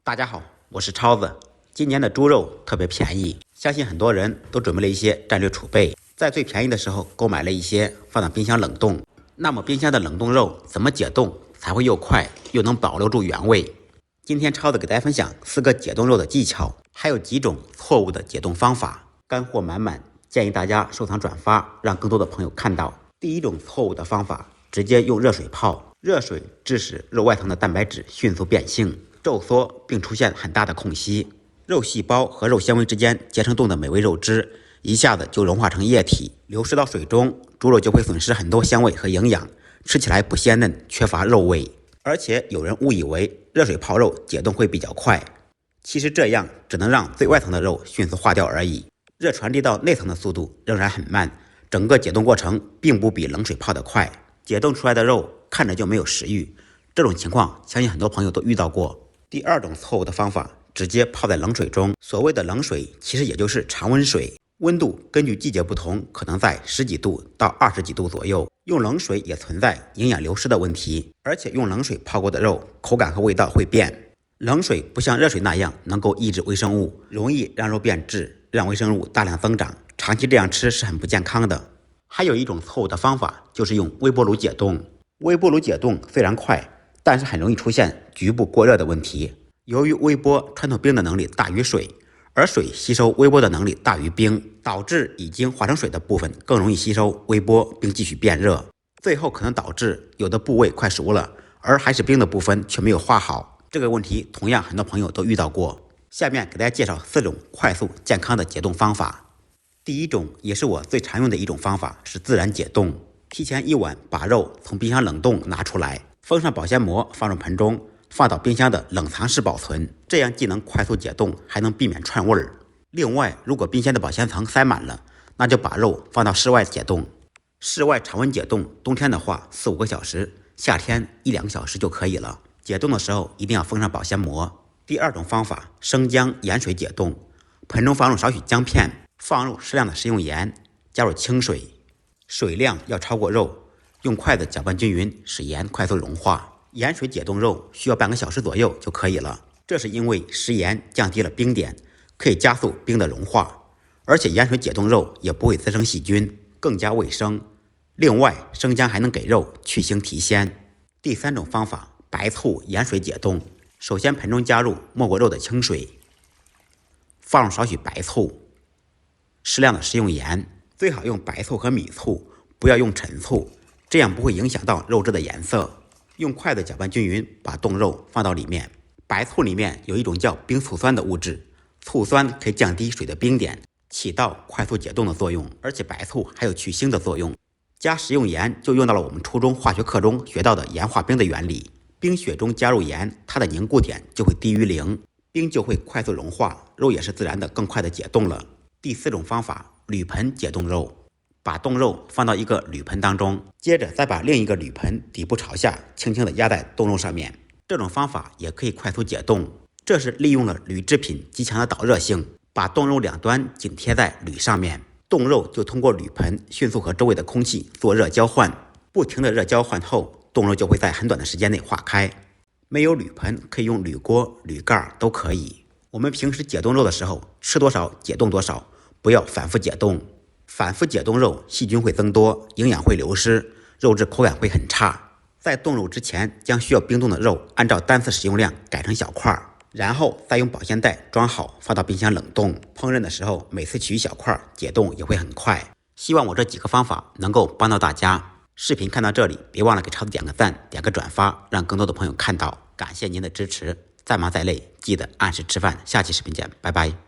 大家好，我是超子。今年的猪肉特别便宜，相信很多人都准备了一些战略储备，在最便宜的时候购买了一些，放到冰箱冷冻。那么冰箱的冷冻肉怎么解冻才会又快又能保留住原味？今天超子给大家分享4个解冻肉的技巧，还有几种错误的解冻方法，干货满满，建议大家收藏转发，让更多的朋友看到。第一种错误的方法，直接用热水泡，热水致使肉外层的蛋白质迅速变性、皱缩，并出现很大的空隙，肉细胞和肉纤维之间结成冻的美味肉汁一下子就融化成液体，流失到水中，猪肉就会损失很多香味和营养，吃起来不鲜嫩，缺乏肉味。而且有人误以为热水泡肉解冻会比较快，其实这样只能让最外层的肉迅速化掉而已，热传递到内层的速度仍然很慢，整个解冻过程并不比冷水泡得快，解冻出来的肉看着就没有食欲。这种情况相信很多朋友都遇到过。第二种错误的方法，直接泡在冷水中。所谓的冷水其实也就是常温水，温度根据季节不同，可能在10几度到20几度左右。用冷水也存在营养流失的问题，而且用冷水泡过的肉口感和味道会变。冷水不像热水那样能够抑制微生物，容易让肉变质，让微生物大量增长，长期这样吃是很不健康的。还有一种错误的方法，就是用微波炉解冻。微波炉解冻虽然快，但是很容易出现局部过热的问题。由于微波穿透冰的能力大于水，而水吸收微波的能力大于冰，导致已经化成水的部分更容易吸收微波并继续变热，最后可能导致有的部位快熟了，而还是冰的部分却没有化好。这个问题同样很多朋友都遇到过。下面给大家介绍4种快速健康的解冻方法。第一种也是我最常用的一种方法，是自然解冻。提前1晚把肉从冰箱冷冻拿出来，封上保鲜膜，放入盆中，放到冰箱的冷藏室保存，这样既能快速解冻，还能避免串味儿。另外，如果冰箱的保鲜层塞满了，那就把肉放到室外解冻。室外常温解冻，冬天的话4-5个小时，夏天1-2个小时就可以了。解冻的时候一定要封上保鲜膜。第二种方法，生姜盐水解冻。盆中放入少许姜片，放入适量的食用盐，加入清水，水量要超过肉，用筷子搅拌均匀，使盐快速融化。盐水解冻肉需要半个小时左右就可以了，这是因为食盐降低了冰点，可以加速冰的融化，而且盐水解冻肉也不会滋生细菌，更加卫生。另外，生姜还能给肉去腥提鲜。第三种方法，白醋盐水解冻。首先盆中加入没过肉的清水，放入少许白醋，适量的食用盐，最好用白醋和米醋，不要用陈醋，这样不会影响到肉质的颜色。用筷子搅拌均匀，把冻肉放到里面。白醋里面有一种叫冰醋酸的物质，醋酸可以降低水的冰点，起到快速解冻的作用，而且白醋还有去腥的作用。加食用盐就用到了我们初中化学课中学到的盐化冰的原理。冰雪中加入盐，它的凝固点就会低于0，冰就会快速融化，肉也是自然的更快的解冻了。第4种方法，铝盆解冻肉。把冻肉放到一个铝盆当中，接着再把另一个铝盆底部朝下，轻轻地压在冻肉上面。这种方法也可以快速解冻，这是利用了铝制品极强的导热性，把冻肉两端紧贴在铝上面，冻肉就通过铝盆迅速和周围的空气做热交换，不停的热交换后，冻肉就会在很短的时间内化开。没有铝盆可以用铝锅、铝盖都可以。我们平时解冻肉的时候，吃多少解冻多少，不要反复解冻。反复解冻肉，细菌会增多，营养会流失，肉质口感会很差。在冻肉之前，将需要冰冻的肉按照单次使用量改成小块，然后再用保鲜袋装好，放到冰箱冷冻。烹饪的时候，每次取一小块，解冻也会很快。希望我这几个方法能够帮到大家。视频看到这里，别忘了给超子点个赞，点个转发，让更多的朋友看到。感谢您的支持，再忙再累，记得按时吃饭。下期视频见，拜拜。